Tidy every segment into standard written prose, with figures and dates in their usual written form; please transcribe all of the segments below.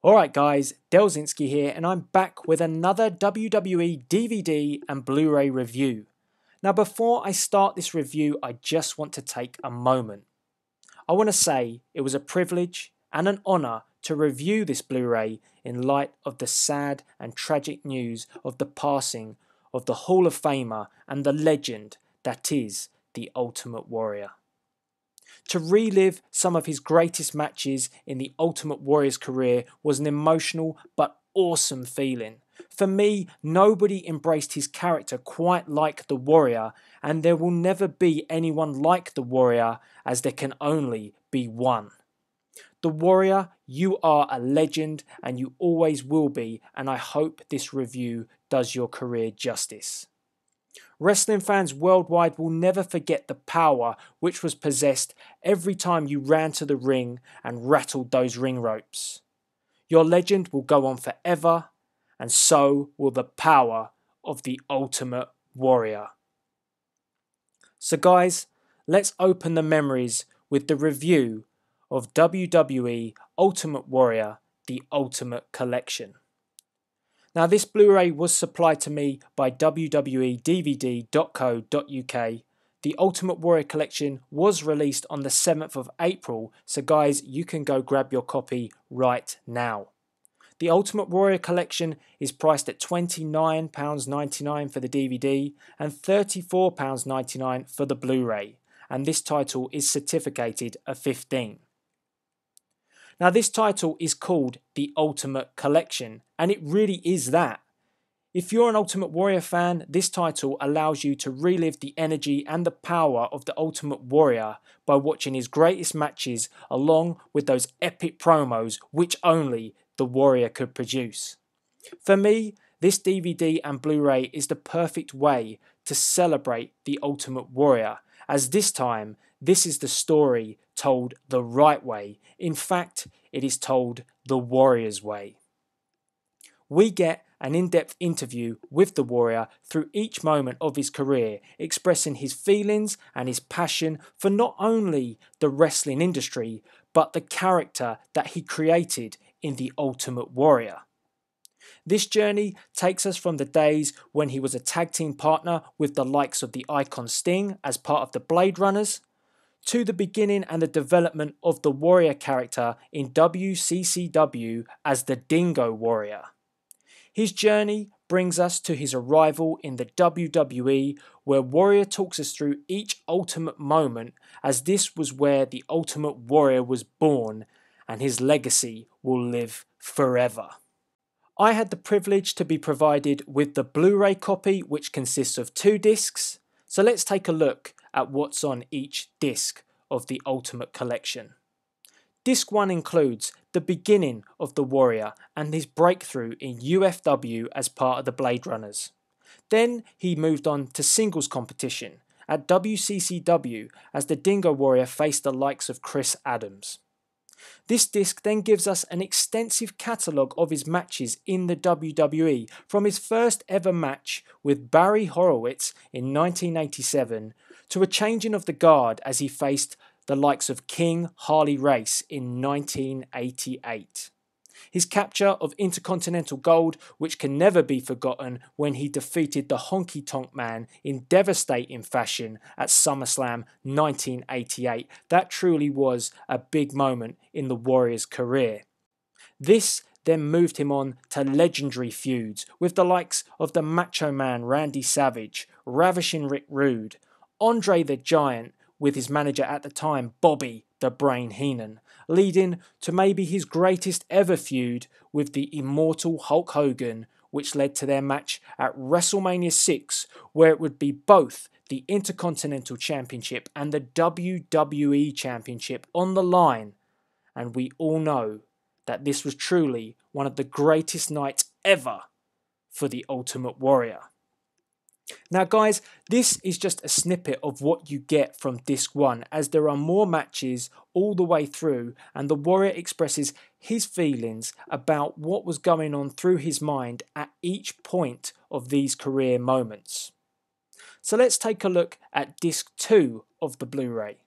Alright guys, Delzinski here and I'm back with another WWE DVD and Blu-ray review. Now before I start this review, I just want to take a moment. I want to say it was a privilege and an honour to review this Blu-ray in light of the sad and tragic news of the passing of the Hall of Famer and the legend that is the Ultimate Warrior. To relive some of his greatest matches in the Ultimate Warrior's career was an emotional but awesome feeling. For me, nobody embraced his character quite like the Warrior, and there will never be anyone like the Warrior, as there can only be one. The Warrior, you are a legend and you always will be, and I hope this review does your career justice. Wrestling fans worldwide will never forget the power which was possessed every time you ran to the ring and rattled those ring ropes. Your legend will go on forever, and so will the power of the Ultimate Warrior. So guys, let's open the memories with the review of WWE Ultimate Warrior, the Ultimate Collection. Now this Blu-ray was supplied to me by WWEDVD.co.uk. The Ultimate Warrior collection was released on the 7th of April, so guys, you can go grab your copy right now. The Ultimate Warrior collection is priced at £29.99 for the DVD and £34.99 for the Blu-ray, and this title is certificated a 15. Now this title is called The Ultimate Collection, and it really is that. If you're an Ultimate Warrior fan, this title allows you to relive the energy and the power of the Ultimate Warrior by watching his greatest matches along with those epic promos which only the Warrior could produce. For me, this DVD and Blu-ray is the perfect way to celebrate the Ultimate Warrior, as this time, this is the story told the right way. In fact, it is told the Warrior's way. We get an in-depth interview with the Warrior through each moment of his career, expressing his feelings and his passion for not only the wrestling industry, but the character that he created in the Ultimate Warrior. This journey takes us from the days when he was a tag team partner with the likes of the Icon Sting as part of the Blade Runners, to the beginning and the development of the Warrior character in WCCW as the Dingo Warrior. His journey brings us to his arrival in the WWE, where Warrior talks us through each ultimate moment, as this was where the Ultimate Warrior was born and his legacy will live forever. I had the privilege to be provided with the Blu-ray copy, which consists of 2 discs, so let's take a look at what's on each disc of the Ultimate Collection. Disc 1 includes the beginning of the Warrior and his breakthrough in UFW as part of the Blade Runners. Then he moved on to singles competition at WCCW as the Dingo Warrior faced the likes of Chris Adams. This disc then gives us an extensive catalogue of his matches in the WWE, from his first ever match with Barry Horowitz in 1987 to a changing of the guard as he faced the likes of King Harley Race in 1988. His capture of Intercontinental Gold, which can never be forgotten when he defeated the Honky Tonk Man in devastating fashion at SummerSlam 1988. That truly was a big moment in the Warrior's career. This then moved him on to legendary feuds with the likes of the Macho Man Randy Savage, Ravishing Rick Rude, Andre the Giant with his manager at the time, Bobby the Brain Heenan, leading to maybe his greatest ever feud with the immortal Hulk Hogan, which led to their match at Wrestlemania 6, where it would be both the Intercontinental Championship and the WWE Championship on the line. And we all know that this was truly one of the greatest nights ever for the Ultimate Warrior. Now guys, this is just a snippet of what you get from disc 1, as there are more matches all the way through, and the Warrior expresses his feelings about what was going on through his mind at each point of these career moments. So let's take a look at disc 2 of the Blu-ray.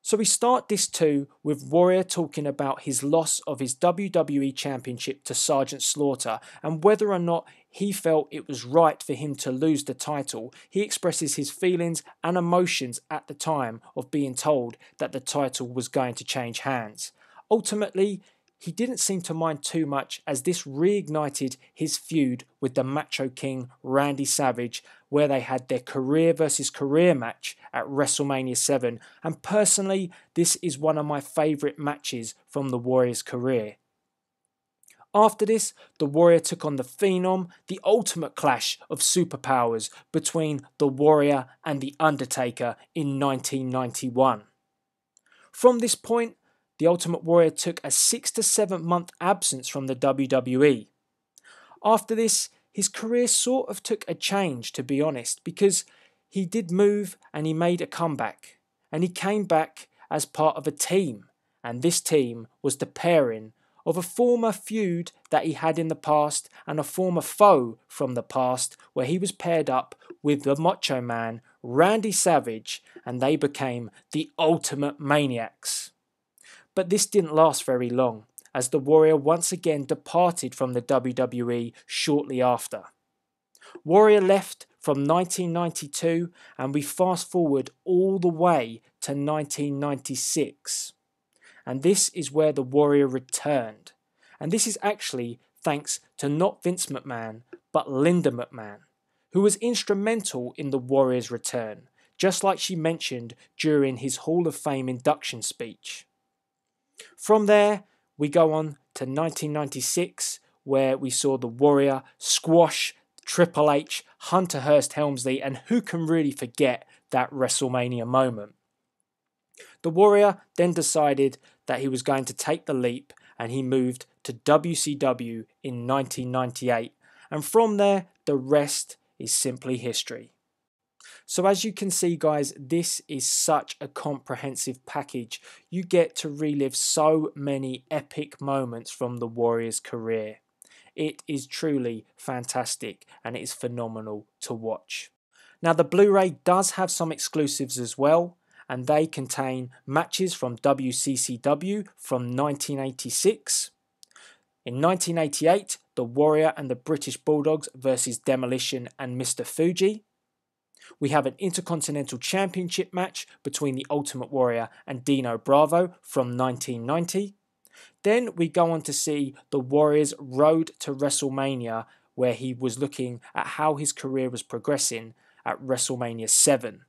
So we start this too with Warrior talking about his loss of his WWE Championship to Sergeant Slaughter and whether or not he felt it was right for him to lose the title. He expresses his feelings and emotions at the time of being told that the title was going to change hands. Ultimately, he didn't seem to mind too much as this reignited his feud with the Macho King Randy Savage, where they had their career versus career match at WrestleMania 7, and personally this is one of my favourite matches from the Warrior's career. After this, the Warrior took on the Phenom, the ultimate clash of superpowers between the Warrior and the Undertaker in 1991. From this point, the Ultimate Warrior took a 6 to 7 month absence from the WWE. After this, his career sort of took a change, to be honest, because he did move and he made a comeback. And he came back as part of a team, and this team was the pairing of a former feud that he had in the past and a former foe from the past, where he was paired up with the Macho Man Randy Savage, and they became the Ultimate Maniacs. But this didn't last very long, as the Warrior once again departed from the WWE shortly after. Warrior left from 1992, and we fast forward all the way to 1996. And this is where the Warrior returned. And this is actually thanks to not Vince McMahon, but Linda McMahon, who was instrumental in the Warrior's return, just like she mentioned during his Hall of Fame induction speech. From there, we go on to 1996, where we saw the Warrior squash Triple H, Hunter Hearst Helmsley, and who can really forget that WrestleMania moment? The Warrior then decided that he was going to take the leap, and he moved to WCW in 1998, and from there, the rest is simply history. So as you can see, guys, this is such a comprehensive package. You get to relive so many epic moments from the Warrior's career. It is truly fantastic and it is phenomenal to watch. Now the Blu-ray does have some exclusives as well, and they contain matches from WCCW from 1986. In 1988, the Warrior and the British Bulldogs versus Demolition and Mr. Fuji. We have an Intercontinental Championship match between the Ultimate Warrior and Dino Bravo from 1990. Then we go on to see the Warrior's road to WrestleMania, where he was looking at how his career was progressing at WrestleMania 7.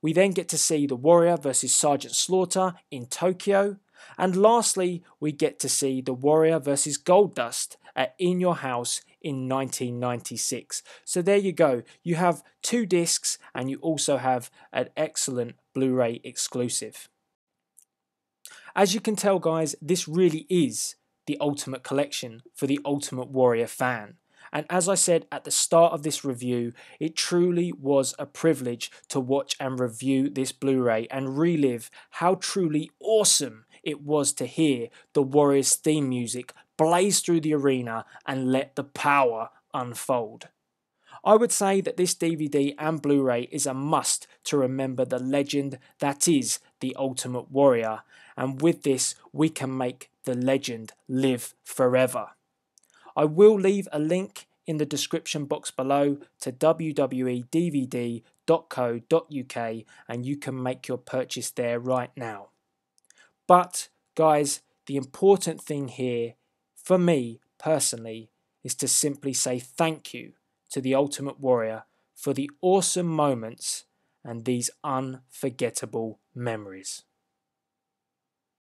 We then get to see the Warrior versus Sergeant Slaughter in Tokyo. And lastly, we get to see the Warrior versus Goldust at In Your House in 1996. So there you go. You have 2 discs and you also have an excellent Blu-ray exclusive. As you can tell, guys, this really is the ultimate collection for the Ultimate Warrior fan. And as I said at the start of this review, it truly was a privilege to watch and review this Blu-ray and relive how truly awesome it was to hear the Warriors theme music blaze through the arena and let the power unfold. I would say that this DVD and Blu-ray is a must to remember the legend that is the Ultimate Warrior, and with this we can make the legend live forever. I will leave a link in the description box below to WWEDVD.co.uk and you can make your purchase there right now. But guys, the important thing here for me personally is to simply say thank you to the Ultimate Warrior for the awesome moments and these unforgettable memories.